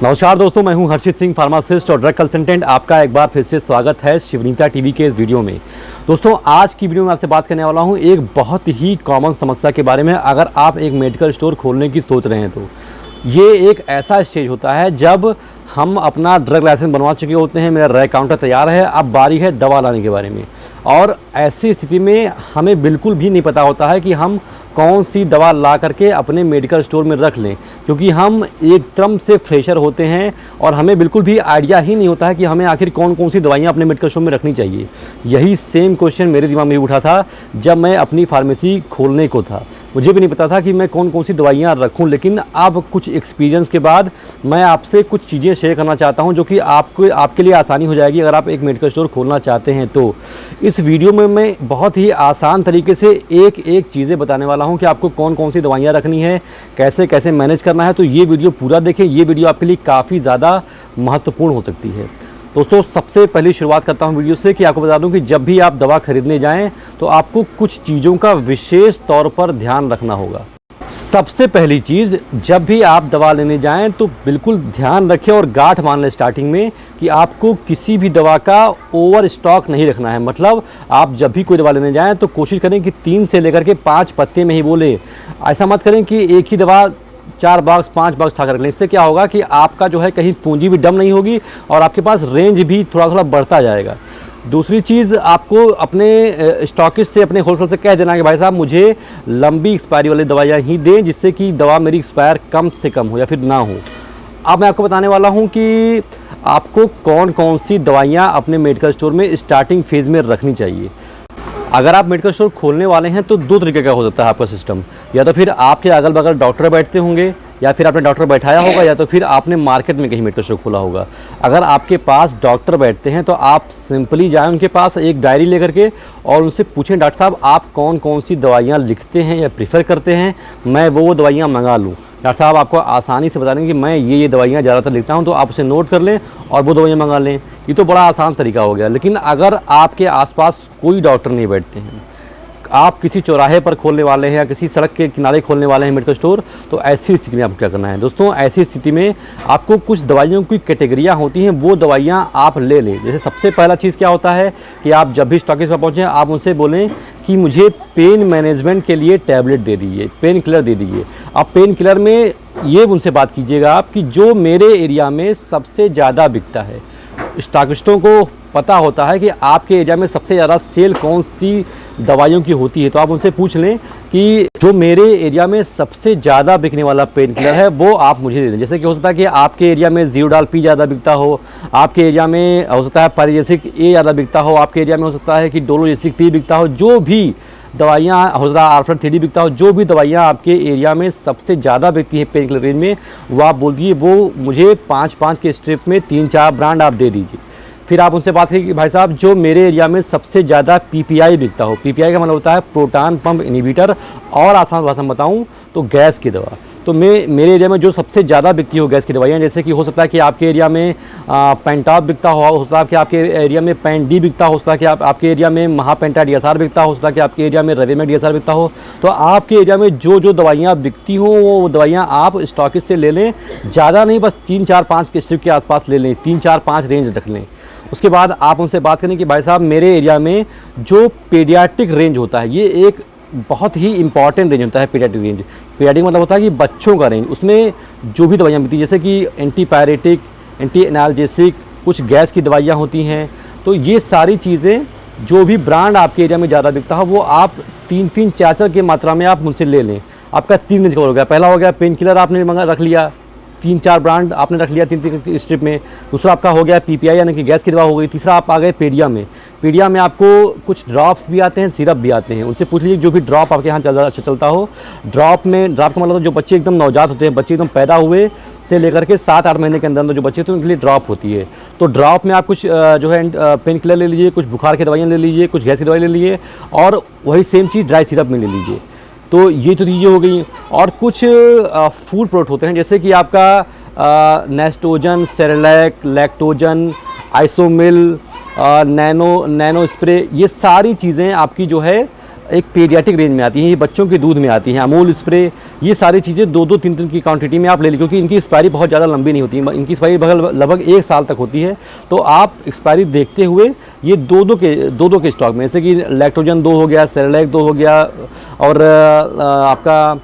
नमस्कार दोस्तों, मैं हूं हर्षित सिंह, फार्मासिस्ट और ड्रग कंसल्टेंट। आपका एक बार फिर से स्वागत है शिवनीता टीवी के इस वीडियो में। दोस्तों, आज की वीडियो में आपसे बात करने वाला हूं एक बहुत ही कॉमन समस्या के बारे में। अगर आप एक मेडिकल स्टोर खोलने की सोच रहे हैं तो ये एक ऐसा स्टेज होता है जब हम अपना ड्रग लाइसेंस बनवा चुके होते हैं, मेरा ड्रग काउंटर तैयार है, अब बारी है दवा लाने के बारे में। और ऐसी स्थिति में हमें बिल्कुल भी नहीं पता होता है कि हम कौन सी दवा ला करके अपने मेडिकल स्टोर में रख लें, क्योंकि हम एकदम से फ्रेशर होते हैं और हमें बिल्कुल भी आइडिया ही नहीं होता है कि हमें आखिर कौन कौन सी दवाइयाँ अपने मेडिकल स्टोर में रखनी चाहिए। यही सेम क्वेश्चन मेरे दिमाग में भी उठा था जब मैं अपनी फार्मेसी खोलने को था। मुझे भी नहीं पता था कि मैं कौन कौन सी दवाइयाँ रखूं, लेकिन अब कुछ एक्सपीरियंस के बाद मैं आपसे कुछ चीज़ें शेयर करना चाहता हूं जो कि आपके लिए आसानी हो जाएगी अगर आप एक मेडिकल स्टोर खोलना चाहते हैं तो। इस वीडियो में मैं बहुत ही आसान तरीके से एक एक चीज़ें बताने वाला हूं कि आपको कौन कौन सी दवाइयाँ रखनी है, कैसे कैसे मैनेज करना है। तो ये वीडियो पूरा देखें, ये वीडियो आपके लिए काफ़ी ज़्यादा महत्वपूर्ण हो सकती है। दोस्तों, सबसे पहले शुरुआत करता हूं वीडियो से कि आपको बता दूं कि जब भी आप दवा खरीदने जाएं तो आपको कुछ चीज़ों का विशेष तौर पर ध्यान रखना होगा। सबसे पहली चीज़, जब भी आप दवा लेने जाएं तो बिल्कुल ध्यान रखें और गांठ मान लें स्टार्टिंग में कि आपको किसी भी दवा का ओवर स्टॉक नहीं रखना है। मतलब आप जब भी कोई दवा लेने जाएं तो कोशिश करें कि 3 से लेकर के 5 पत्ते में ही बोले। ऐसा मत करें कि एक ही दवा 4 बॉक्स 5 बॉक्स उठा कर रख लें। इससे क्या होगा कि आपका जो है कहीं पूंजी भी डम नहीं होगी और आपके पास रेंज भी थोड़ा थोड़ा बढ़ता जाएगा। दूसरी चीज़, आपको अपने स्टॉकिस्ट से, अपने होलसेल से कह देना कि भाई साहब मुझे लंबी एक्सपायरी वाली दवाइयाँ ही दें, जिससे कि दवा मेरी एक्सपायर कम से कम हो या फिर ना हो। अब मैं आपको बताने वाला हूँ कि आपको कौन कौन सी दवाइयाँ अपने मेडिकल स्टोर में स्टार्टिंग फेज़ में रखनी चाहिए। अगर आप मेडिकल स्टोर खोलने वाले हैं तो 2 तरीके का हो सकता है आपका सिस्टम। या तो फिर आपके अगल बगल डॉक्टर बैठते होंगे, या फिर आपने डॉक्टर बैठाया होगा, या तो फिर आपने मार्केट में कहीं मेडिकल स्टोर खोला होगा। अगर आपके पास डॉक्टर बैठते हैं तो आप सिंपली जाएं उनके पास एक डायरी लेकर के और उनसे पूछें, डॉक्टर साहब आप कौन कौन सी दवाइयाँ लिखते हैं या प्रीफर करते हैं, मैं वो दवाइयाँ मंगा लूँ। डॉक्टर साहब आपको आसानी से बता देंगे कि मैं ये दवाइयाँ ज़्यादातर लिखता हूँ, तो आप उसे नोट कर लें और वो दवाइयाँ मंगा लें। ये तो बड़ा आसान तरीका हो गया। लेकिन अगर आपके आसपास कोई डॉक्टर नहीं बैठते हैं, आप किसी चौराहे पर खोलने वाले हैं या किसी सड़क के किनारे खोलने वाले हैं मेडिकल स्टोर, तो ऐसी स्थिति में आपको क्या करना है। दोस्तों, ऐसी स्थिति में आपको कुछ दवाइयों की कैटेगरियाँ होती हैं, वो दवाइयाँ आप ले लें। जैसे सबसे पहला चीज़ क्या होता है कि आप जब भी स्टॉकिस्ट पर पहुँचें आप उनसे बोलें कि मुझे पेन मैनेजमेंट के लिए टैबलेट दे दीजिए, पेन किलर दे दीजिए। अब पेन किलर में ये उनसे बात कीजिएगा आप कि जो मेरे एरिया में सबसे ज़्यादा बिकता है। स्टॉकिस्टों को पता होता है कि आपके एरिया में सबसे ज़्यादा सेल कौन सी दवाइयों की होती है, तो आप उनसे पूछ लें कि जो मेरे एरिया में सबसे ज़्यादा बिकने वाला पेन किलर है वो आप मुझे दे दें। जैसे कि हो सकता है कि आपके एरिया में ज़ीरोडाल पी ज़्यादा बिकता हो, आपके एरिया में हो सकता है पारिजेसिक ए ज़्यादा बिकता हो, आपके एरिया में हो सकता है कि डोलोजेसिक पी बिकता हो। जो भी दवाइयाँ हो सकता है आर्फ्रेट 3D बिकता हो, जो भी दवाइयाँ आपके एरिया में सबसे ज़्यादा बिकती हैं पेन किलर रेंज में, वो आप बोल दीजिए वो मुझे 5-5 के स्ट्रिप में 3-4 ब्रांड आप दे दीजिए। फिर आप उनसे बात करें कि भाई साहब जो मेरे एरिया में सबसे ज़्यादा PPI बिकता हो, PPI का मतलब होता है प्रोटॉन पंप इनहिबिटर, और आसान भाषा में बताऊँ तो गैस की दवा। तो मेरे एरिया में जो सबसे ज़्यादा बिकती हो गैस की दवाइयाँ, जैसे कि हो सकता है कि आपके एरिया में पेंटॉप बिकता हो सकता है कि आपके एरिया में पेन डी बिकता हो सकता है कि आपके एरिया में महापेंटा DSR बिकता हो सकता है कि आपके एरिया में रेवेमेड DSR बिकता हो। तो आपके एरिया में जो जो दवाइयाँ बिकती हों वो दवाइयाँ आप स्टॉकिस्ट से ले लें। ज़्यादा नहीं, बस 3-4-5 के स्ट्रिप के आसपास ले लें, 3-4-5 रेंज रख लें। उसके बाद आप उनसे बात करें कि भाई साहब मेरे एरिया में जो पीडियाट्रिक रेंज होता है, ये एक बहुत ही इंपॉर्टेंट रेंज होता है। पीडियाट्रिक रेंज, पीडियाट्रिक मतलब होता है कि बच्चों का रेंज, उसमें जो भी दवाइयाँ मिलती हैं जैसे कि एंटीपायरेटिक, एंटी एनाल्जेसिक, कुछ गैस की दवाइयाँ होती हैं। तो ये सारी चीज़ें जो भी ब्रांड आपके एरिया में ज़्यादा बिकता है वो आप 3-3, 4-4 की मात्रा में आप मुझसे ले लें। आपका 3 रेंज कवर हो गया। पहला हो गया पेन किलर, आपने रख लिया 3-4 ब्रांड आपने रख लिया 3 स्ट्रिप में। दूसरा आपका हो गया PPI यानी कि गैस की दवा हो गई। तीसरा आप आ गए पीडिया में। पीडिया में आपको कुछ ड्रॉप्स भी आते हैं, सिरप भी आते हैं। उनसे पूछ लीजिए जो भी ड्रॉप आपके यहाँ चलता हो। ड्रॉप का मतलब जो बच्चे एकदम नवजात होते हैं, बच्चे एकदम पैदा हुए से लेकर के 7-8 महीने के अंदर जो बच्चे थे उनके लिए ड्रॉप होती है। तो ड्रॉप में आप कुछ जो है पेन किलर ले लीजिए, कुछ बुखार की दवाइयाँ ले लीजिए, कुछ गैस की दवाई ले लीजिए, और वही सेम चीज़ ड्राई सिरप में ले लीजिए। तो ये तो चीज़ें हो गई। और कुछ फूड प्रोडक्ट होते हैं जैसे कि आपका Nestogen, Cerelac, lactogen, आइसोमिल, nano spray, ये सारी चीज़ें आपकी जो है एक पीडियाटिक रेंज में आती हैं, ये बच्चों के दूध में आती हैं। अमूल स्प्रे, ये सारी चीज़ें 2-2 3-3 की क्वांटिटी में आप ले लीजिए, क्योंकि इनकी एक्सपायरी बहुत ज़्यादा लंबी नहीं होती है, इनकी एक्सपायरी लगभग 1 साल तक होती है। तो आप एक्सपायरी देखते हुए ये 2-2 के स्टॉक में, जैसे कि लैक्टोजन 2 हो गया, सेरेलैक 2 हो गया, और आपका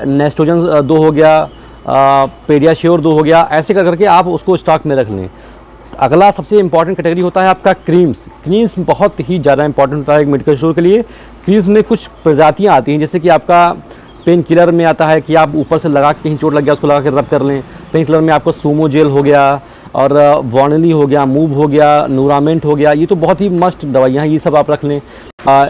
नेस्टोजन 2 हो गया, पेडियाश्योर 2 हो गया, ऐसे कर करके आप उसको स्टॉक में रख लें। अगला सबसे इंपॉर्टेंट कैटेगरी होता है आपका क्रीम्स। क्रीम्स बहुत ही ज़्यादा इंपॉर्टेंट होता है एक मेडिकल स्टोर के लिए। क्रीम्स में कुछ प्रजातियाँ आती हैं, जैसे कि आपका पेन किलर में आता है कि आप ऊपर से लगा के कहीं चोट लग गया उसको लगा के रब कर लें। पेन किलर में आपको सूमो जेल हो गया, और वॉनली हो गया, मूव हो गया, नूरामेंट हो गया, ये तो बहुत ही मस्ट दवाइयाँ हैं, ये सब आप रख लें।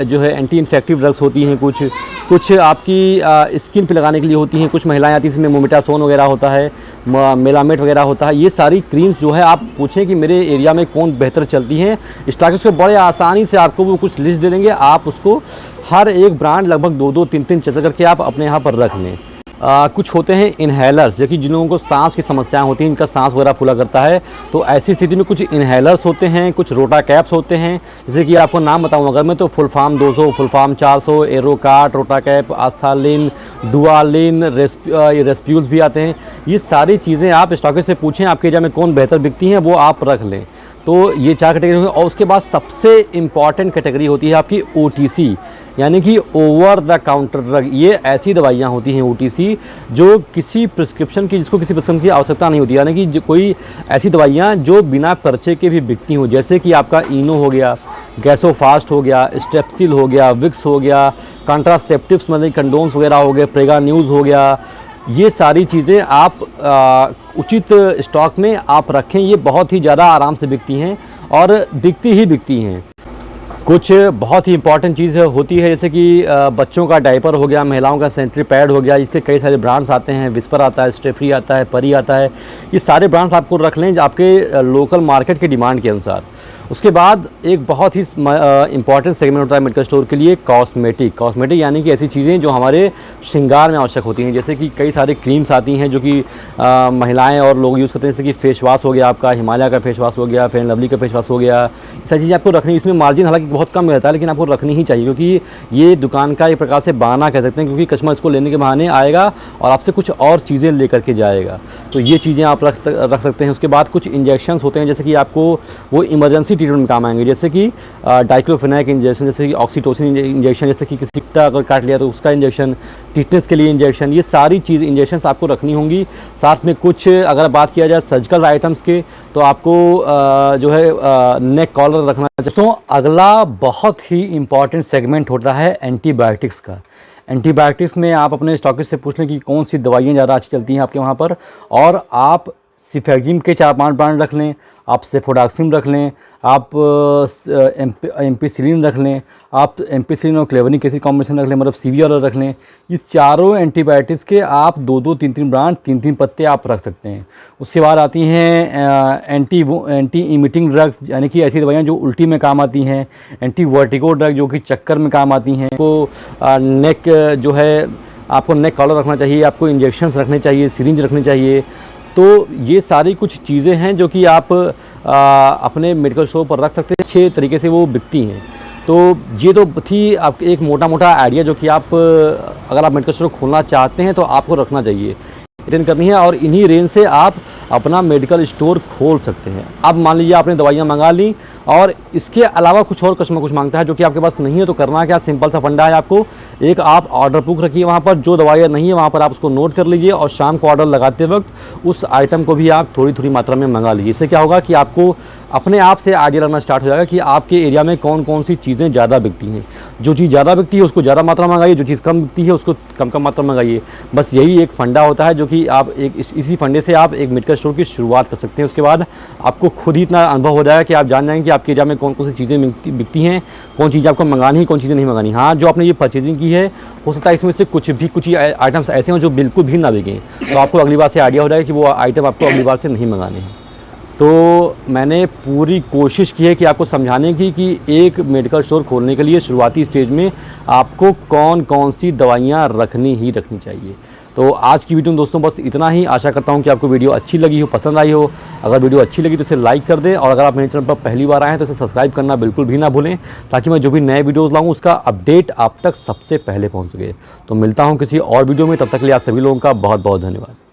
जो है एंटी इन्फेक्टिव ड्रग्स होती हैं, कुछ आपकी स्किन पे लगाने के लिए होती हैं, कुछ महिलाएं आती हैं इसमें मोमेटासोन वगैरह होता है, मेलामेट वगैरह होता है। ये सारी क्रीम्स जो है आप पूछें कि मेरे एरिया में कौन बेहतर चलती हैं, स्टॉकिस्ट को बड़े आसानी से आपको वो कुछ लिस्ट दे देंगे। आप उसको हर एक ब्रांड लगभग 2-2 3-3 चल करके आप अपने यहाँ पर रख लें। कुछ होते हैं इन्हेलर्स, जो कि जिन लोगों को सांस की समस्याएं होती हैं, इनका सांस वगैरह फूला करता है, तो ऐसी स्थिति में कुछ इन्हेलर्स होते हैं, कुछ रोटा कैप्स होते हैं। जैसे कि आपको नाम बताऊं अगर मैं, तो फुल फार्म 200, फुल फार्म 400, एरोकार्ट, रोटा कैप, आस्थालिन, डुआलिन, रेस्प्यूल्स भी आते हैं। ये सारी चीज़ें आप स्टॉकिस्ट से पूछें आपके एरिया में कौन बेहतर बिकती हैं, वो आप रख लें। तो ये 4 कैटेगरी होंगी। और उसके बाद सबसे इम्पॉर्टेंट कैटेगरी होती है आपकी OTC, यानी कि ओवर द काउंटर ड्रग। ये ऐसी दवाइयाँ होती हैं OTC जो किसी प्रिस्क्रिप्शन की, जिसको किसी प्रिस्क्रिप्शन की आवश्यकता नहीं होती, यानी कि कोई ऐसी दवाइयाँ जो बिना पर्चे के भी बिकती हों, जैसे कि आपका इनो हो गया, गैसोफास्ट हो गया, स्टेप्सिल हो गया, विक्स हो गया, कॉन्ट्रासेप्टिव्स मतलब कंडोम्स वगैरह हो गए, प्रेगा न्यूज़ हो गया। ये सारी चीज़ें आप उचित स्टॉक में आप रखें, ये बहुत ही ज़्यादा आराम से बिकती हैं और बिकती ही बिकती हैं। कुछ बहुत ही इंपॉर्टेंट चीज़ होती है, जैसे कि बच्चों का डायपर हो गया, महिलाओं का सैनिटरी पैड हो गया, इसके कई सारे ब्रांड्स आते हैं, विस्पर आता है, स्टेफ्री आता है, परी आता है। ये सारे ब्रांड्स आपको रख लें आपके लोकल मार्केट की डिमांड के अनुसार। उसके बाद एक बहुत ही इंपॉर्टेंट सेगमेंट होता है मेडिकल स्टोर के लिए, कॉस्मेटिक यानी कि ऐसी चीज़ें जो हमारे श्रृंगार में आवश्यक होती हैं, जैसे कि कई सारे क्रीम्स आती हैं जो कि महिलाएं और लोग यूज़ करते हैं, जैसे कि फेस वॉश हो गया, आपका हिमालय का फेस वॉश हो गया, फेयर लवली का फेस वॉश हो गया। ये सारी चीज़ें आपको रखनी, इसमें मार्जिन हालांकि बहुत कम रहता है, लेकिन आपको रखनी ही चाहिए, क्योंकि ये दुकान का एक प्रकार से बहाना कह सकते हैं, क्योंकि कस्टमर इसको लेने के बहाने आएगा और आपसे कुछ और चीज़ें लेकर के जाएगा। तो ये चीज़ें आप रख सकते हैं। उसके बाद कुछ इंजेक्शंस होते हैं, जैसे कि आपको वो इमरजेंसी ट्रीटमेंट में काम आएंगे, जैसे कि डाइक्लोफेनाक इंजेक्शन, जैसे कि ऑक्सीटोसिन इंजेक्शन, जैसे कि किसी का अगर काट लिया तो उसका इंजेक्शन, टिटनेस के लिए इंजेक्शन, ये सारी चीज़ इंजेक्शंस आपको रखनी होंगी। साथ में कुछ अगर बात किया जाए सर्जिकल आइटम्स के, तो आपको जो है नेक कॉलर रखना चाहिए। तो अगला बहुत ही इंपॉर्टेंट सेगमेंट होता है एंटीबायोटिक्स का। एंटीबायोटिक्स में आप अपने स्टॉकिस्ट से पूछ लें कि कौन सी दवाइयाँ ज़्यादा अच्छी चलती हैं आपके वहाँ पर, और आप सिफेक्जिम के 4-5 ब्रांड रख लें, आप सेफोडाक्सिम रख लें, आप एम्पिसिलिन रख लें, आप एम्पिसिलिन और क्लेवनिक एसिड कॉम्बिनेशन रख लें, मतलब सीवियर रख लें। इस चारों एंटीबायोटिक्स के आप 2-2 3-3 ब्रांड, 3-3 पत्ते आप रख सकते हैं। उसके बाद आती हैं एंटी इमिटिंग ड्रग्स, यानी कि ऐसी दवाइयाँ जो उल्टी में काम आती हैं, एंटी वर्टिगो ड्रग जो कि चक्कर में काम आती हैं। को नेक जो है आपको नेक कॉलर रखना चाहिए, आपको इंजेक्शंस रखने चाहिए, सिरिंज रखनी चाहिए। तो ये सारी कुछ चीज़ें हैं जो कि आप अपने मेडिकल स्टोर पर रख सकते हैं, अच्छे तरीके से वो बिकती हैं। तो ये तो थी आपके एक मोटा आइडिया जो कि आप अगर आप मेडिकल स्टोर खोलना चाहते हैं तो आपको रखना चाहिए, अटेंड करनी है, और इन्हीं रेंज से आप अपना मेडिकल स्टोर खोल सकते हैं। अब मान लीजिए आपने दवाइयाँ मंगा ली और इसके अलावा कुछ और कस्टमर कुछ मांगता है जो कि आपके पास नहीं है, तो करना क्या, सिंपल सा फंडा है आपको। एक आप ऑर्डर बुक रखिए वहाँ पर, जो दवाइयाँ नहीं है वहाँ पर आप उसको नोट कर लीजिए, और शाम को ऑर्डर लगाते वक्त उस आइटम को भी आप थोड़ी मात्रा में मंगा लीजिए। इससे क्या होगा कि आपको अपने आप से आइडिया लगना स्टार्ट हो जाएगा कि आपके एरिया में कौन कौन सी चीज़ें ज़्यादा बिकती हैं। जो चीज़ ज़्यादा बिकती है उसको ज़्यादा मात्रा में मंगाइए, जो चीज़ कम बिकती है उसको कम मात्रा में मंगाइए। बस यही एक फंडा होता है जो कि आप इसी फंडे से आप एक मेडिकल स्टोर की शुरुआत कर सकते हैं। उसके बाद आपको खुद ही इतना अनुभव हो जाएगा कि आप जान जाएंगे कि आपके एरिया में कौन कौन सी चीज़ें बिकती हैं, कौन चीज़ आपको मंगानी है, कौन चीज़ें नहीं मंगानी। हाँ, जो आपने ये परचेजिंग की है हो सकता है इसमें से कुछ आइटम्स ऐसे हों जो बिल्कुल भी ना बिकें, तो आपको अगली बार से आइडिया हो जाएगा कि वो आइटम आपको अगली बार से नहीं मंगाने हैं। तो मैंने पूरी कोशिश की है कि आपको समझाने की कि एक मेडिकल स्टोर खोलने के लिए शुरुआती स्टेज में आपको कौन कौन सी दवाइयाँ रखनी चाहिए। तो आज की वीडियो में दोस्तों बस इतना ही। आशा करता हूँ कि आपको वीडियो अच्छी लगी हो, पसंद आई हो। अगर वीडियो अच्छी लगी तो इसे लाइक कर दें, और अगर आप मेरे चैनल पर पहली बार आए हैं तो इसे सब्सक्राइब करना बिल्कुल भी ना भूलें, ताकि मैं जो भी नए वीडियोज़ लाऊँ उसका अपडेट आप तक सबसे पहले पहुँच सके। तो मिलता हूँ किसी और वीडियो में, तब तक के लिए आप सभी लोगों का बहुत बहुत धन्यवाद।